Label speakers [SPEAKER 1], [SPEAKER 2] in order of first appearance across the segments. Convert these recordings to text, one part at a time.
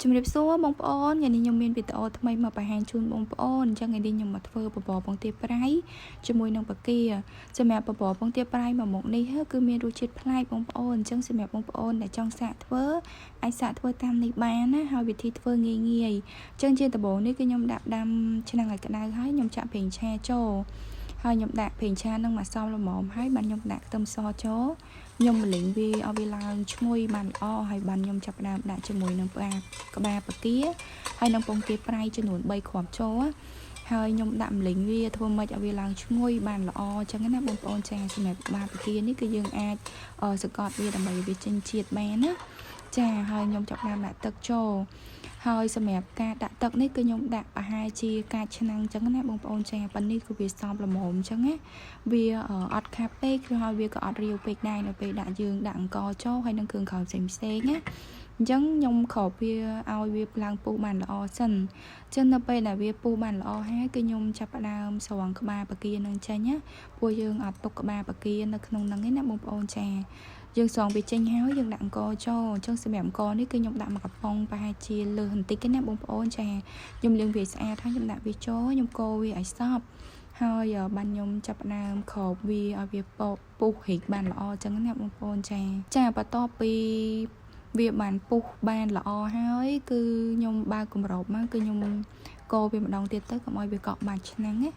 [SPEAKER 1] ជំរាបសួរបងប្អូនថ្ងៃនេះខ្ញុំមានវីដេអូថ្មីមកបង្ហាញជូនបងប្អូនអញ្ចឹងថ្ងៃនេះខ្ញុំមកធ្វើបបរពងទាប្រៃជាមួយនឹងបាគាសម្រាប់បបរពងទាប្រៃមួយមុខនេះគឺមានរសជាតិប្លែកបងប្អូនអញ្ចឹងសម្រាប់បងប្អូនដែលចង់សាកធ្វើអាចសាកធ្វើតាមនេះបានណាហើយវិធីធ្វើងាយៗអញ្ចឹងជាដំបូងនេះគឺខ្ញុំដាក់ដាំឆ្នាំងឲ្យក្តៅហើយខ្ញុំចាក់ប្រេងឆាចូលហើយខ្ញុំដាក់ប្រេងឆានឹងមកសមល្មមហើយបានខ្ញុំដាក់ខ្ទឹមសចូលខ្ញុំម្លេងវាឲ្យវាឡើងឈ្ងុយបានល្អហើយបានខ្ញុំចាប់ផ្ដើមដាក់ជាមួយនឹងក្បាលបាគាហើយនឹងពងទាប្រៃចំនួន3គ្រាប់ចូលហើយខ្ញុំដាក់ម្លេងវាធ្វើម៉េចឲ្យវាឡើងឈ្ងុយបានល្អអញ្ចឹងណាបងប្អូនចាសម្រាប់ក្បាលបាគានេះគឺយើងអាចសកត់វាដើម្បីវាចេញជាតិបានណាចាហើយខ្ញុំចាប់ផ្ដើមដាក់ទឹកចូលហើយសម្រាប់ការដាក់ទឹកនេះគឺខ្ញុំដាក់ប្រហែលជាកាចឆ្នាំងអញ្ចឹងណាបងប្អូនចាប៉ុន្នេះគឺវាសមល្មមអញ្ចឹងណាវាអត់ខាប់ពេកហើយវាក៏អត់រាវពេកដែរនៅពេលដាក់យើងដាក់អង្ករចូលហើយនឹងគ្រឿងក្រៅផ្សេងណាអញ្ចឹងខ្ញុំគ្របវាឲ្យវាឡើងពុះបានល្អសិនអញ្ចឹងនៅពេលដែលវាពុះបានល្អហើយគឺខ្ញុំចាប់ផ្ដើមស្រង់ក្បាលបាគានឹងចេញណាពួកយើងអត់ទុកក្បាលបាគានៅក្នុងហ្នឹងឯណាបងប្អូនចាយើងស្រង់វាចេញហើយយើងដាក់អង្ករចូលអញ្ចឹងសម្រាប់អង្ករនេះគឺខ្ញុំដាក់មួយកំប៉ុងប្រហែលជាលើសបន្តិចទេណាបងប្អូនចាខ្ញុំលាងវាស្អាតហើយខ្ញុំដាក់វាចូលខ្ញុំកូរវាឲ្យសព្វហើយបានខ្ញុំចាប់ផ្ដើមគ្របវាឲ្យវាពុះរីកបានល្អអញ្ចឹងណាបងប្អូនចាបន្ទាប់ពីវាបានពុះបានល្អហើយគឺខ្ញុំបើកគម្របមកគឺខ្ញុំកូរវាម្ដងទៀតទៅកុំឲ្យវាកក់បាច់ឆ្នាំងណា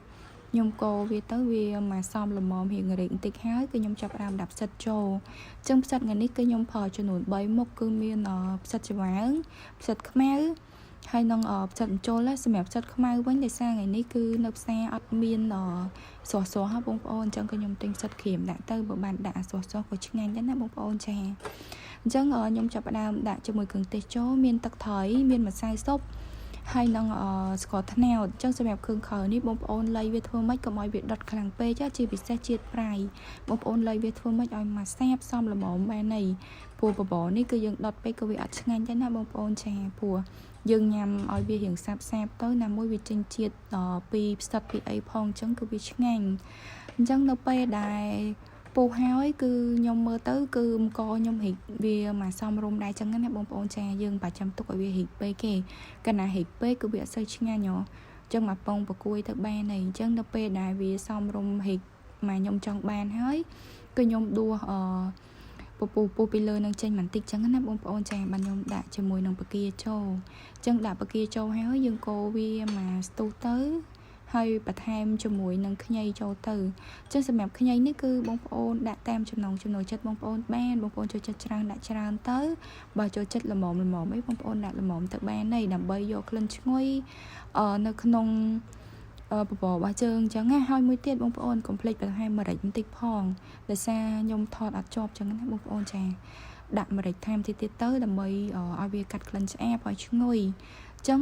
[SPEAKER 1] ខ្ញុំកូរវាទៅវាមកសមល្មមរៀងរែកបន្តិចហើយគឺខ្ញុំចាប់ផ្ដើមដាក់ផ្សិតចូលអញ្ចឹងផ្សិតថ្ងៃនេះគឺខ្ញុំប្រើចំនួន3មុខគឺមានផ្សិតច្រវាងផ្សិតខ្មៅហើយនឹងផ្សិតអញ្ជុលសម្រាប់ផ្សិតខ្មៅវិញដោយសារថ្ងៃនេះគឺនៅផ្សារអត់មានស្រស់ហ៎បងប្អូនអញ្ចឹងគឺខ្ញុំទិញផ្សិតក្រៀមដាក់ទៅបើបានដាក់ស្រស់ក៏ឆ្ងាញ់ដែរណាបងប្អូនចាអញ្ចឹងខ្ញុំចាប់ផ្ដើមដាក់ជាមួយគ្រឿងទេសចូលមានទឹកត្រីមានម្សៅស៊ុបហើយនឹងស្ករត្នោតអញ្ចឹងសម្រាប់គ្រឿងក្រៅនេះបងប្អូនលៃវាធ្វើម៉េចកុំឲ្យវាដុតខ្លាំងពេកជាពិសេសជាតិប្រៃបងប្អូនលៃវាធ្វើម៉េចឲ្យមកសាបសមល្មមបែបនេះព្រោះបបរនេះគឺយើងដុតពេកក៏វាអត់ឆ្ងាញ់ដែរណាបងប្អូនចាព្រោះយើងញ៉ាំឲ្យវារៀងសាបទៅណាមួយវាចេញជាតិពីផ្សិតពីអីផងអញ្ចឹងគឺវាឆ្ងាញ់អញ្ចឹងនៅពេលដែលពុះហើយគឺខ្ញុំមើលទៅគឺម្កខ្ញុំរីកវាមកសមរម្យដែរចឹងណាបងប្អូនចាយើងបាច់ចាំទុកឲ្យវារីកពេកទេកាលណារីកពេកគឺវាអត់សូវឆ្ងាញ់ហ៎ចឹងមកពងប្រគួយទៅបានហើយអញ្ចឹងនៅពេលដែលវាសមរម្យរីកមកខ្ញុំចង់បានហើយគឺខ្ញុំដួសពុះពីលើនឹងចេញបន្តិចចឹងណាបងប្អូនចាបានខ្ញុំដាក់ជាមួយនឹងបាគាចូលអញ្ចឹងដាក់បាគាចូលហើយយើងកូរវាមកស្ទុះទៅហើយបន្ថែមជាមួយនឹងខ្ញីចូលទៅអញ្ចឹងសម្រាប់ខ្ញីនេះគឺបងប្អូនដាក់តាមចំណង់ចំណូលចិត្តបងប្អូនបានបងប្អូនចូលចិត្តច្រើនដាក់ច្រើនទៅបើចូលចិត្តល្មមអីបងប្អូនដាក់ល្មមទៅបានហើយដើម្បីយកក្លិនឈ្ងុយនៅក្នុងបបររបស់យើងអញ្ចឹងណាហើយមួយទៀតបងប្អូនកុំភ្លេចបន្ថែមម្រេចបន្តិចផងដោយសារខ្ញុំថតអត់ជាប់អញ្ចឹងណាបងប្អូនចាដាក់ម្រេចថែមតិចទៀតទៅដើម្បីឲ្យវាកាត់ក្លិនឆ្អាបឲ្យឈ្ងុយអញ្ចឹង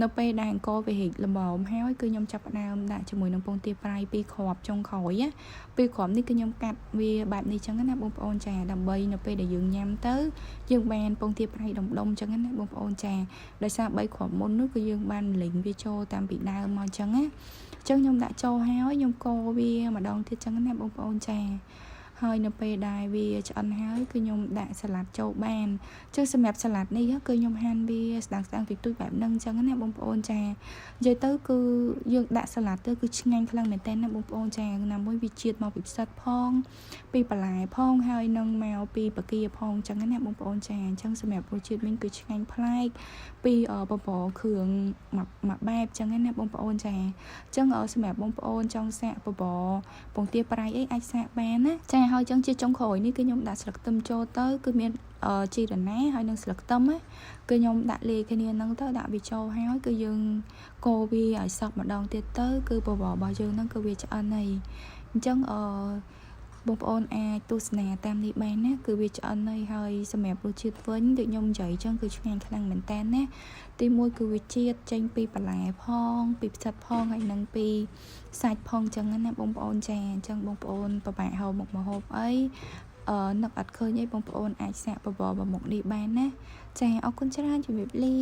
[SPEAKER 1] នៅពេលដែលអង្គវារីកល្មមហើយគឺខ្ញុំចាប់ផ្ដើមដាក់ជាមួយនឹងពងទាប្រៃ2គ្រាប់ចុងក្រោយ2គ្រាប់នេះគឺខ្ញុំកាត់វាបែបនេះចឹងណាបងប្អូនចាដើម្បីនៅពេលដែលយើងញ៉ាំទៅយើងបានពងទាប្រៃដុំចឹងណាបងប្អូនចាដោយសារ3គ្រាប់មុននោះគឺយើងបានលេងវាចូលតាមពីដើមមកចឹងណាអញ្ចឹងខ្ញុំដាក់ចូលហើយខ្ញុំកូរវាម្ដងទៀតចឹងណាបងប្អូនចាហើយនៅពេលដែលវាឆ្អិនហើយគឺខ្ញុំដាក់សាឡាត់ចូលបានអញ្ចឹងសម្រាប់សាឡាត់នេះគឺខ្ញុំហាន់វាស្ដាងតិចតួចបែបហ្នឹងអញ្ចឹងណាបងប្អូនចានិយាយទៅគឺយើងដាក់សាឡាត់ទៅគឺឆ្ងាញ់ខ្លាំងមែនតើណាបងប្អូនចាណាមួយវាជាតិមកពីផ្សិតផងពីបន្លែផងហើយនឹងមកពីបាគាផងអញ្ចឹងណាបងប្អូនចាអញ្ចឹងសម្រាប់រសជាតិវិញគឺឆ្ងាញ់ប្លែកពីបបរគ្រឿងមួយបែបអញ្ចឹងណាបងប្អូនចាអញ្ចឹងសម្រាប់បងប្អូនចង់សាកបបរពងទាប្រៃអីអាចសាកបានណាចាហើយចឹងជាចុងក្រោយនេះគឺខ្ញុំដាក់ស្លឹកខ្ទឹមចូលទៅគឺមានជីរណាហើយនឹងស្លឹកខ្ទឹមគឺខ្ញុំដាក់លាយគ្នាហ្នឹងទៅដាក់វាចូលហើយគឺយើងកូរវាឲ្យសព្វម្ដងទៀតទៅគឺបបររបស់យើងហ្នឹងគឺវាឆ្អិនហើយអញ្ចឹងបងប្អូនអាចទស្សនាតាមនេះបានណាគឺវាឆ្អិនហើយសម្រាប់រសជាតិវិញដូចខ្ញុំនិយាយអញ្ចឹងគឺឆ្ងាញ់ខ្លាំងមែនតើណាទីមួយគឺវាជាតិចេញពីបន្លែផងពីផ្សិតផងហើយនឹងពីសាច់ផងអញ្ចឹងណាបងប្អូនចាអញ្ចឹងបងប្អូនប្រហែលហៅមុខម្ហូបអីនឹកអត់ឃើញអីបងប្អូនអាចសាកបបរមុខនេះបានណាចាអរគុណច្រើនជំរាបលា